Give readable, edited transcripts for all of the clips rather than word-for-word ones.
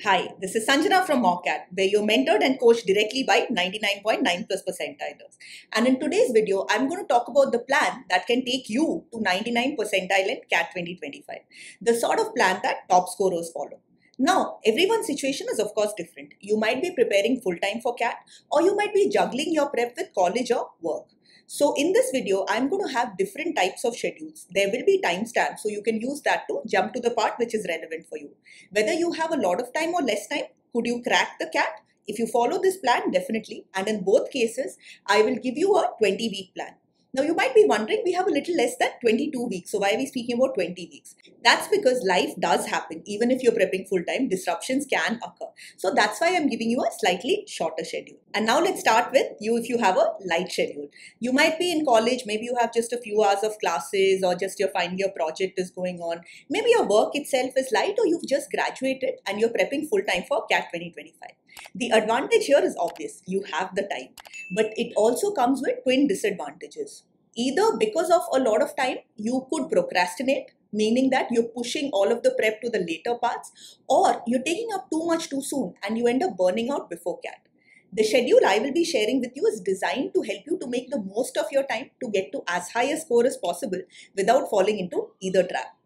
Hi, this is Sanjana from Mockat, where you're mentored and coached directly by 99.9 plus percentilers. And in today's video, I'm going to talk about the plan that can take you to 99 percentile in CAT 2025, the sort of plan that top scorers follow. Now, everyone's situation is of course different. You might be preparing full-time for CAT, or you might be juggling your prep with college or work. So in this video, I'm going to have different types of schedules. There will be timestamps, so you can use that to jump to the part which is relevant for you. Whether you have a lot of time or less time, could you crack the CAT? If you follow this plan, definitely. And in both cases, I will give you a 20-week plan. Now you might be wondering, we have a little less than 22 weeks. So why are we speaking about 20 weeks? That's because life does happen. Even if you're prepping full time, disruptions can occur. So that's why I'm giving you a slightly shorter schedule. And now let's start with you if you have a light schedule. You might be in college, maybe you have just a few hours of classes or just your final year project is going on. Maybe your work itself is light or you've just graduated and you're prepping full time for CAT 2025. The advantage here is obvious. You have the time. But it also comes with twin disadvantages. Either because of a lot of time, you could procrastinate, meaning that you're pushing all of the prep to the later parts, or you're taking up too much too soon and you end up burning out before CAT. The schedule I will be sharing with you is designed to help you to make the most of your time to get to as high a score as possible without falling into either trap.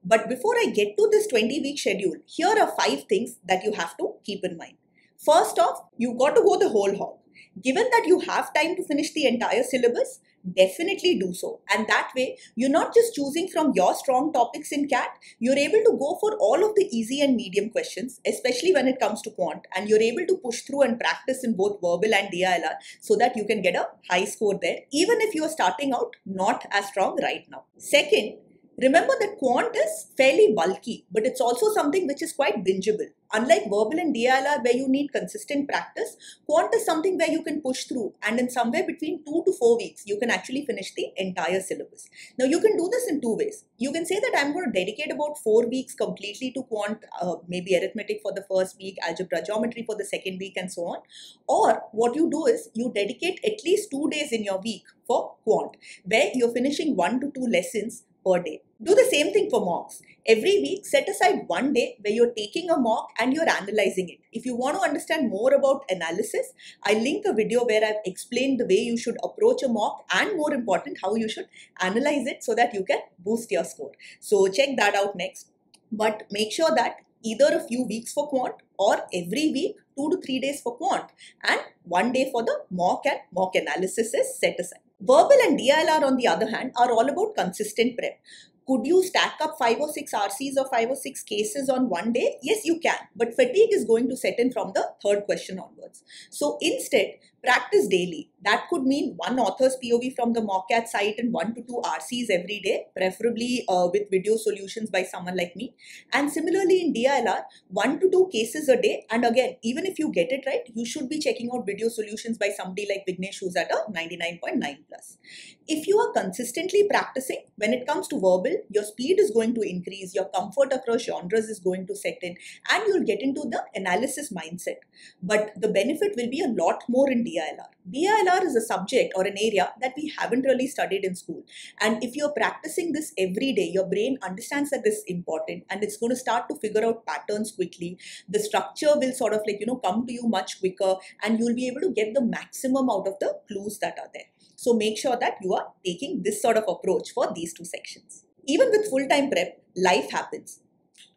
But before I get to this 20-week schedule, here are 5 things that you have to keep in mind. First off, you've got to go the whole hog. Given that you have time to finish the entire syllabus, definitely do so. And that way, you're not just choosing from your strong topics in CAT, you're able to go for all of the easy and medium questions, especially when it comes to quant, and you're able to push through and practice in both verbal and DILR so that you can get a high score there, even if you're starting out not as strong right now. Second, remember that quant is fairly bulky, but it's also something which is quite bingeable. Unlike verbal and DILR where you need consistent practice, quant is something where you can push through, and in somewhere between 2 to 4 weeks, you can actually finish the entire syllabus. Now you can do this in 2 ways. You can say that I'm going to dedicate about 4 weeks completely to quant, maybe arithmetic for the first week, algebra geometry for the second week, and so on. Or what you do is you dedicate at least 2 days in your week for quant, where you're finishing 1 to 2 lessons per day. Do the same thing for mocks. Every week, set aside 1 day where you're taking a mock and you're analyzing it. If you want to understand more about analysis, I'll link a video where I've explained the way you should approach a mock and, more important, how you should analyze it so that you can boost your score. So check that out next. But make sure that either a few weeks for quant or every week 2 to 3 days for quant and 1 day for the mock and mock analysis is set aside. Verbal and DILR, on the other hand, are all about consistent prep. Could you stack up 5 or 6 RCs or 5 or 6 cases on 1 day? Yes, you can. But fatigue is going to set in from the third question onwards. So instead, practice daily. That could mean 1 author's POV from the Mockat site and 1 to 2 RCs every day, preferably with video solutions by someone like me. And similarly in DILR, 1 to 2 cases a day. And again, even if you get it right, you should be checking out video solutions by somebody like Vignesh who's at a 99.9 plus. If you are consistently practicing, when it comes to verbal, your speed is going to increase, your comfort across genres is going to set in, and you'll get into the analysis mindset. But the benefit will be a lot more in DILR. DILR is a subject or an area that we haven't really studied in school. And if you're practicing this every day, your brain understands that this is important and it's going to start to figure out patterns quickly. The structure will sort of come to you much quicker and you'll be able to get the maximum out of the clues that are there. So make sure that you are taking this sort of approach for these 2 sections. Even with full-time prep, life happens.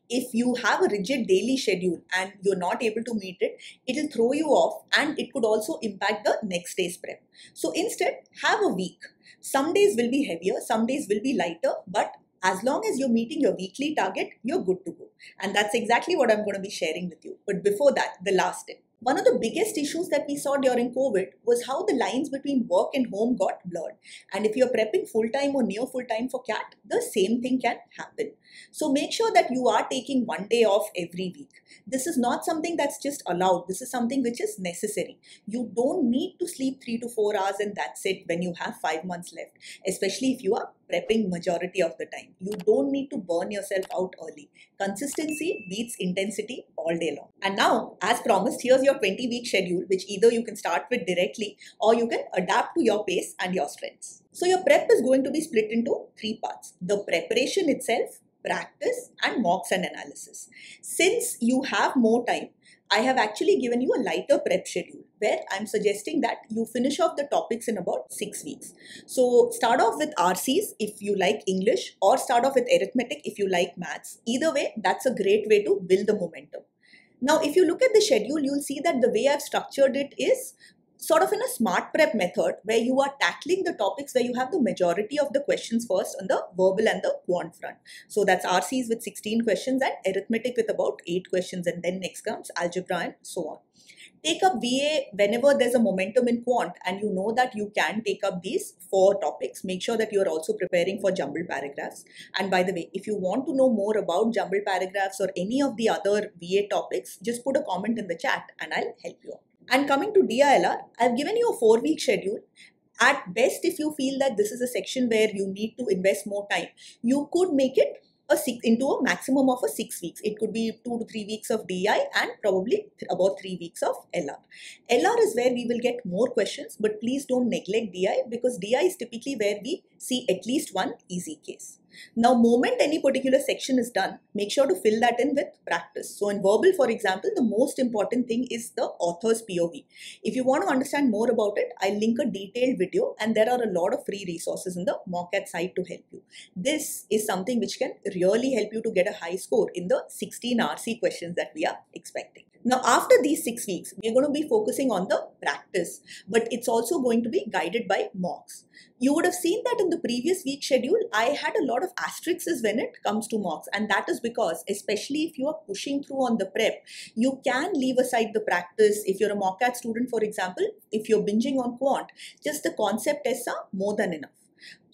If you have a rigid daily schedule and you're not able to meet it, it'll throw you off and it could also impact the next day's prep. So instead, have a week. Some days will be heavier, some days will be lighter, but as long as you're meeting your weekly target, you're good to go. And that's exactly what I'm going to be sharing with you. But before that, the last tip. One of the biggest issues that we saw during COVID was how the lines between work and home got blurred. And if you're prepping full-time or near full-time for CAT, the same thing can happen. So make sure that you are taking 1 day off every week. This is not something that's just allowed. This is something which is necessary. You don't need to sleep 3 to 4 hours and that's it when you have 5 months left, especially if you are prepping majority of the time. You don't need to burn yourself out early. Consistency beats intensity all day long. And now, as promised, here's your 20-week schedule, which either you can start with directly or you can adapt to your pace and your strengths. So your prep is going to be split into 3 parts. The preparation itself, practice, and mocks and analysis. Since you have more time, I have actually given you a lighter prep schedule where I'm suggesting that you finish off the topics in about 6 weeks. So start off with RCs if you like English, or start off with arithmetic if you like maths. Either way, that's a great way to build the momentum. Now, if you look at the schedule, you'll see that the way I've structured it is sort of in a smart prep method where you are tackling the topics where you have the majority of the questions first on the verbal and the quant front. So that's RCs with 16 questions and arithmetic with about 8 questions, and then next comes algebra and so on. Take up VA whenever there's a momentum in quant and you know that you can take up these 4 topics. Make sure that you're also preparing for jumbled paragraphs. And by the way, if you want to know more about jumbled paragraphs or any of the other VA topics, just put a comment in the chat and I'll help you out. And coming to DILR, I've given you a 4-week schedule. At best, if you feel that this is a section where you need to invest more time, you could make it into a maximum of 6 weeks. It could be 2 to 3 weeks of DI and probably about 3 weeks of LR. LR is where we will get more questions, but please don't neglect DI because DI is typically where we see at least one easy case. Now, moment any particular section is done, make sure to fill that in with practice. So in verbal, for example, the most important thing is the author's POV. If you want to understand more about it, I'll link a detailed video and there are a lot of free resources in the MOCAT site to help you. This is something which can really help you to get a high score in the 16 RC questions that we are expecting. Now, after these 6 weeks, we're going to be focusing on the practice, but it's also going to be guided by mocks. You would have seen that in the previous week schedule, I had a lot of asterisks when it comes to mocks, and that is because, especially if you are pushing through on the prep, you can leave aside the practice. If you're a MOCAT student, for example, if you're binging on quant, just the concept tests are more than enough.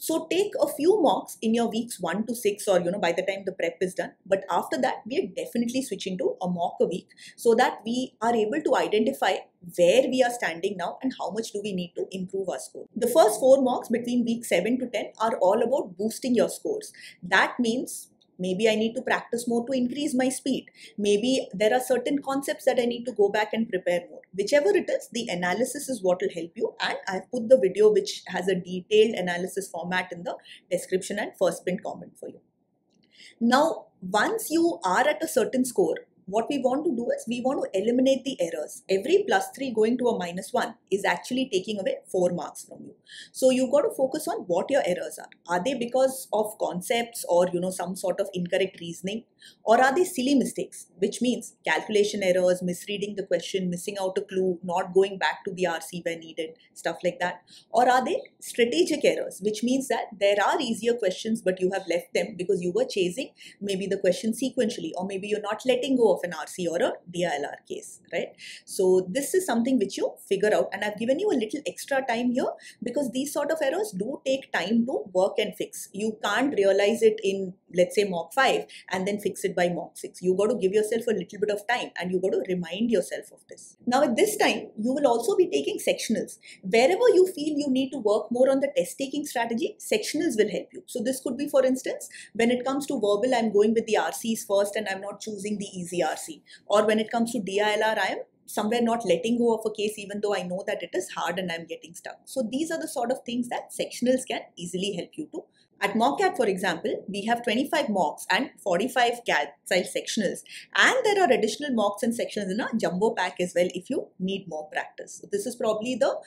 So take a few mocks in your weeks 1 to 6 or by the time the prep is done. But after that, we are definitely switching to a mock a week so that we are able to identify where we are standing now and how much do we need to improve our score. The first 4 mocks between week 7 to 10 are all about boosting your scores. That means maybe I need to practice more to increase my speed. Maybe there are certain concepts that I need to go back and prepare more. Whichever it is, the analysis is what will help you. And I've put the video which has a detailed analysis format in the description and first pinned comment for you. Now, once you are at a certain score, what we want to do is we want to eliminate the errors. Every +3 going to a -1 is actually taking away 4 marks from you. So you've got to focus on what your errors are. Are they because of concepts or some sort of incorrect reasoning? Or are they silly mistakes, which means calculation errors, misreading the question, missing out a clue, not going back to the RC where needed, stuff like that? Or are they strategic errors, which means that there are easier questions but you have left them because you were chasing maybe the question sequentially, or maybe you're not letting go of an RC or a DILR case, right? So this is something which you figure out, and I've given you a little extra time here because these sort of errors do take time to work and fix. You can't realize it in, let's say, mock 5 and then fix it by mock 6. You got to give yourself a little bit of time and you got to remind yourself of this. Now at this time, you will also be taking sectionals. Wherever you feel you need to work more on the test taking strategy, sectionals will help you. So this could be, for instance, when it comes to verbal, I'm going with the RCs first and I'm not choosing the easy RC. Or when it comes to DILR, I am somewhere not letting go of a case even though I know that it is hard and I'm getting stuck. So these are the sort of things that sectionals can easily help you to. At MOCAT, for example, we have 25 mocks and 45 CAT-style sectionals, and there are additional mocks and sectionals in a jumbo pack as well if you need more practice. So this is probably the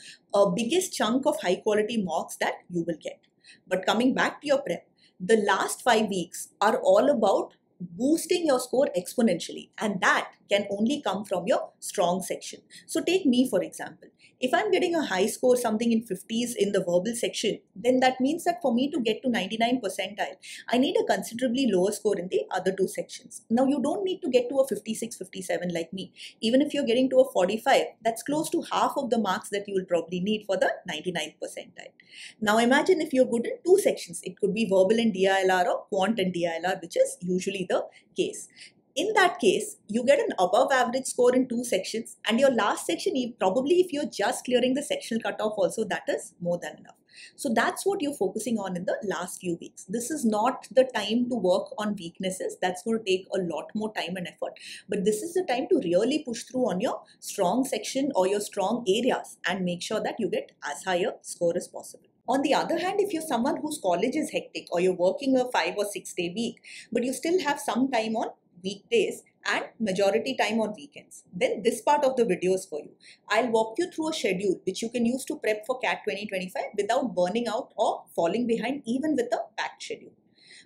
biggest chunk of high quality mocks that you will get. But coming back to your prep, the last 5 weeks are all about boosting your score exponentially, and that can only come from your strong section. So take me for example. If I'm getting a high score, something in 50s in the verbal section, then that means that for me to get to 99 percentile, I need a considerably lower score in the other 2 sections. Now you don't need to get to a 56, 57 like me. Even if you're getting to a 45, that's close to half of the marks that you will probably need for the 99th percentile. Now imagine if you're good in 2 sections. It could be verbal and DILR or quant and DILR, which is usually the case. In that case, you get an above average score in 2 sections, and your last section, probably if you're just clearing the sectional cutoff also, that is more than enough. So that's what you're focusing on in the last few weeks. This is not the time to work on weaknesses. That's going to take a lot more time and effort. But this is the time to really push through on your strong section or your strong areas and make sure that you get as high a score as possible. On the other hand, if you're someone whose college is hectic or you're working a 5 or 6 day week, but you still have some time on weekdays and majority time on weekends, then this part of the video is for you. I'll walk you through a schedule which you can use to prep for CAT 2025 without burning out or falling behind even with a packed schedule.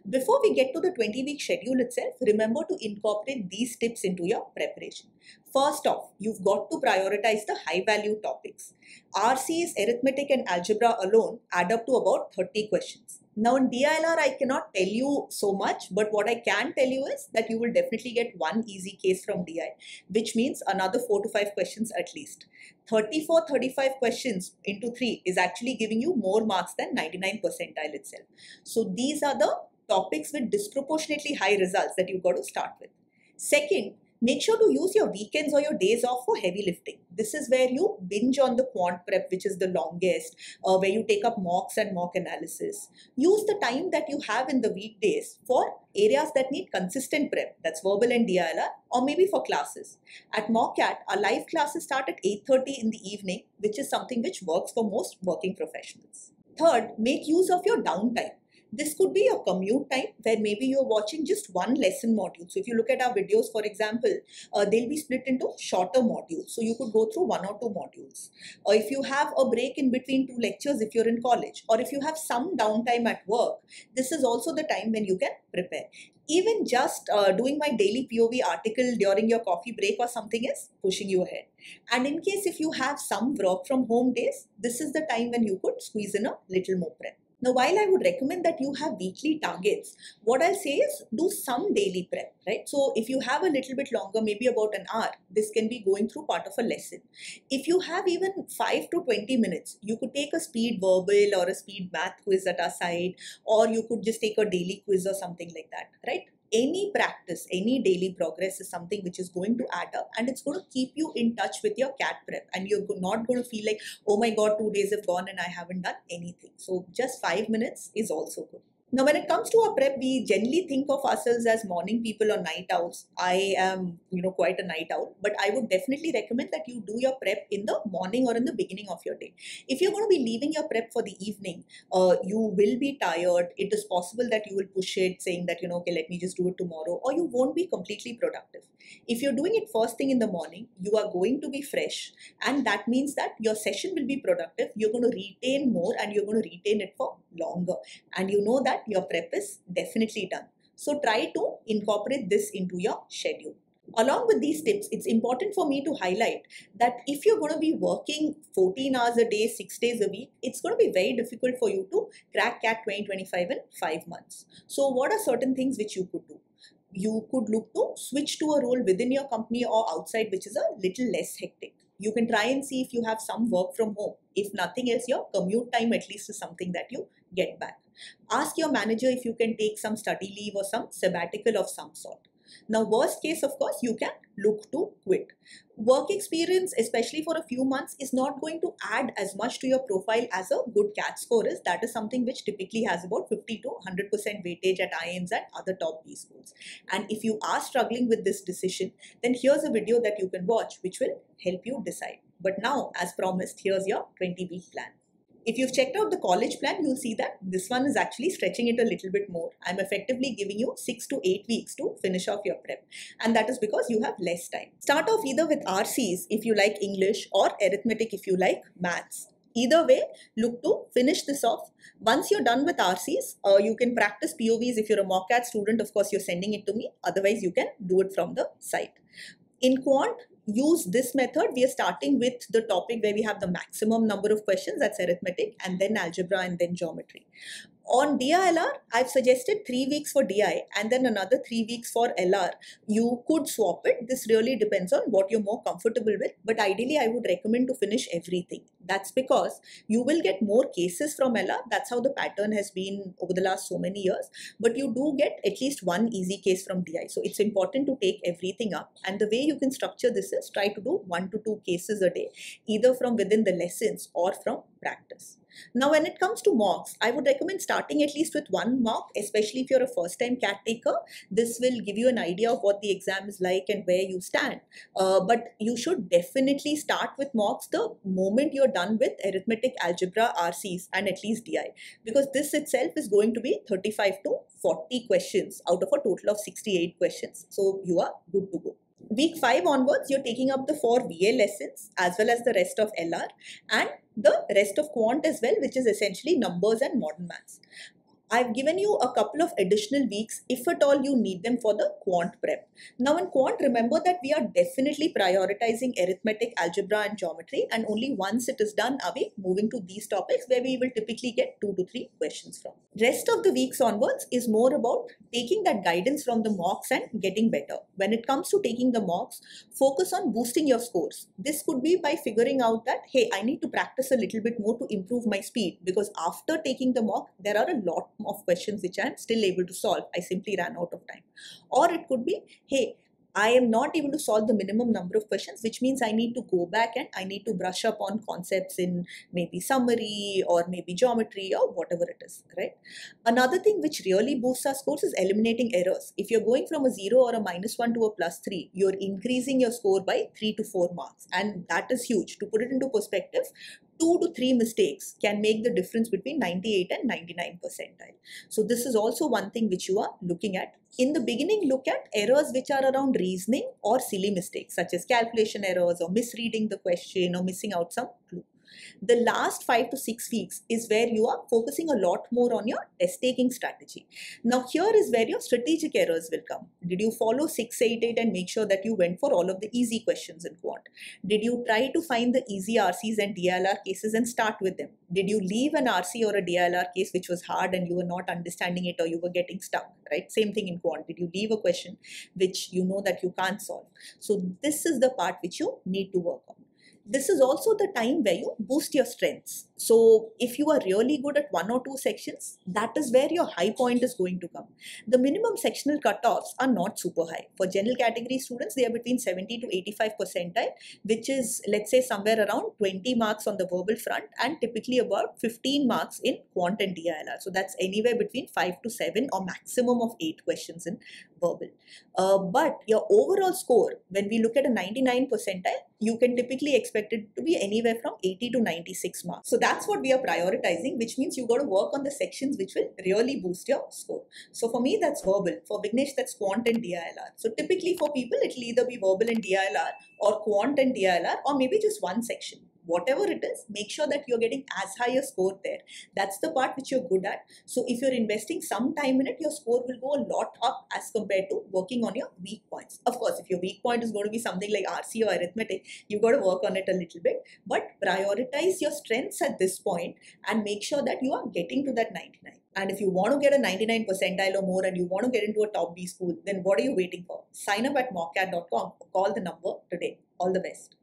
Before we get to the 20-week schedule itself, remember to incorporate these tips into your preparation. First off, you've got to prioritize the high-value topics. RCs, arithmetic and algebra alone add up to about 30 questions. Now in DILR, I cannot tell you so much, but what I can tell you is that you will definitely get one easy case from DI, which means another 4 to 5 questions at least. 35 questions into 3 is actually giving you more marks than 99 percentile itself. So these are the topics with disproportionately high results that you've got to start with. Second, make sure to use your weekends or your days off for heavy lifting. This is where you binge on the quant prep, which is the longest, where you take up mocks and mock analysis. Use the time that you have in the weekdays for areas that need consistent prep, that's verbal and DILR, or maybe for classes. At MockCat, our live classes start at 8:30 in the evening, which is something which works for most working professionals. Third, make use of your downtime. This could be your commute time where maybe you're watching just one lesson module. So if you look at our videos, for example, they'll be split into shorter modules. So you could go through 1 or 2 modules. Or if you have a break in between 2 lectures if you're in college, or if you have some downtime at work, this is also the time when you can prepare. Even just doing my daily POV article during your coffee break or something is pushing you ahead. And in case if you have some work from home days, this is the time when you could squeeze in a little more prep. Now, while I would recommend that you have weekly targets, what I'll say is do some daily prep, right? So if you have a little bit longer, maybe about an hour, this can be going through part of a lesson. If you have even 5 to 20 minutes, you could take a speed verbal or a speed math quiz at our side, or you could just take a daily quiz or something like that, right? Any practice, any daily progress is something which is going to add up, and it's going to keep you in touch with your CAT prep, and you're not going to feel like, oh my God, 2 days have gone and I haven't done anything. So just 5 minutes is also good. Now, when it comes to our prep, we generally think of ourselves as morning people or night owls. I am, quite a night owl, but I would definitely recommend that you do your prep in the morning or in the beginning of your day. If you're going to be leaving your prep for the evening, you will be tired. It is possible that you will push it saying that, okay, let me just do it tomorrow, or you won't be completely productive. If you're doing it first thing in the morning, you are going to be fresh, and that means that your session will be productive. You're going to retain more, and you're going to retain it for longer. And you know that your prep is definitely done. So try to incorporate this into your schedule. Along with these tips, it's important for me to highlight that if you're going to be working 14 hours a day, 6 days a week, it's going to be very difficult for you to crack CAT 2025 in 5 months. So what are certain things which you could do? You could look to switch to a role within your company or outside, which is a little less hectic. You can try and see if you have some work from home. If nothing else, your commute time at least is something that you get back. Ask your manager if you can take some study leave or some sabbatical of some sort. Now, worst case, of course, you can look to quit. Work experience, especially for a few months, is not going to add as much to your profile as a good CAT score is. That is something which typically has about 50 to 100% weightage at IIMs and other top B schools. And if you are struggling with this decision, then here's a video that you can watch which will help you decide. But now, as promised, here's your 20-week plan. If you've checked out the college plan, you'll see that this one is actually stretching it a little bit more. I'm effectively giving you 6 to 8 weeks to finish off your prep. And that is because you have less time. Start off either with RCs if you like English, or arithmetic if you like maths. Either way, look to finish this off. Once you're done with RCs, you can practice POVs. If you're a MockCat student, of course, you're sending it to me. Otherwise, you can do it from the site. In quant, use this method. We are starting with the topic where we have the maximum number of questions, that's arithmetic, and then algebra, and then geometry. On DILR, I've suggested 3 weeks for DI and then another 3 weeks for LR. You could swap it. This really depends on what you're more comfortable with. But ideally, I would recommend to finish everything. That's because you will get more cases from LR. That's how the pattern has been over the last so many years. But you do get at least one easy case from DI. So it's important to take everything up. And the way you can structure this is try to do 1 to 2 cases a day, either from within the lessons or from practice. Now, when it comes to mocks, I would recommend starting at least with one mock, especially if you're a first-time CAT taker. This will give you an idea of what the exam is like and where you stand. But you should definitely start with mocks the moment you're done with arithmetic, algebra, RCs, and at least DI, because this itself is going to be 35 to 40 questions out of a total of 68 questions. So you are good to go. Week 5 onwards, you're taking up the 4 VA lessons as well as the rest of LR and the rest of quant as well, which is essentially numbers and modern maths. I've given you a couple of additional weeks if at all you need them for the quant prep. Now in quant, remember that we are definitely prioritizing arithmetic, algebra and geometry, and only once it is done are we moving to these topics where we will typically get 2 to 3 questions from. Rest of the weeks onwards is more about taking that guidance from the mocks and getting better. When it comes to taking the mocks, focus on boosting your scores. This could be by figuring out that, hey, I need to practice a little bit more to improve my speed, because after taking the mock, there are a lot of questions which I am still able to solve. I simply ran out of time. Or it could be, hey, I am not able to solve the minimum number of questions, which means I need to go back and I need to brush up on concepts in maybe summary or maybe geometry or whatever it is, right? Another thing which really boosts our scores is eliminating errors. If you're going from a 0 or a -1 to a +3, you're increasing your score by 3 to 4 marks. And that is huge. To put it into perspective, 2 to 3 mistakes can make the difference between 98 and 99 percentile. So this is also one thing which you are looking at. In the beginning, look at errors which are around reasoning or silly mistakes, such as calculation errors or misreading the question or missing out some clue. The last 5 to 6 weeks is where you are focusing a lot more on your test taking strategy. Now here is where your strategic errors will come. Did you follow 688 and make sure that you went for all of the easy questions in quant? Did you try to find the easy RCs and DLR cases and start with them? Did you leave an RC or a DLR case which was hard and you were not understanding it or you were getting stuck, right? Same thing in quant. Did you leave a question which you know that you can't solve? So this is the part which you need to work on. This is also the time where you boost your strengths. So if you are really good at 1 or 2 sections, that is where your high point is going to come. The minimum sectional cutoffs are not super high. For general category students, they are between 70 to 85 percentile, which is, let's say, somewhere around 20 marks on the verbal front and typically about 15 marks in quant and DILR. So that's anywhere between 5 to 7 or maximum of 8 questions in verbal. But your overall score, when we look at a 99 percentile, you can typically expect it to be anywhere from 80 to 96 marks. So that's what we are prioritizing, which means you got to work on the sections which will really boost your score. So for me, that's verbal. For Vignesh, that's quant and DILR. So typically for people, it will either be verbal and DILR or quant and DILR or maybe just one section. Whatever it is, make sure that you're getting as high a score there. That's the part which you're good at. So if you're investing some time in it, your score will go a lot up as compared to working on your weak points. Of course, if your weak point is going to be something like RC or arithmetic, you've got to work on it a little bit. But prioritize your strengths at this point and make sure that you are getting to that 99. And if you want to get a 99 percentile or more and you want to get into a top B school, then what are you waiting for? Sign up at mockcat.com or call the number today. All the best.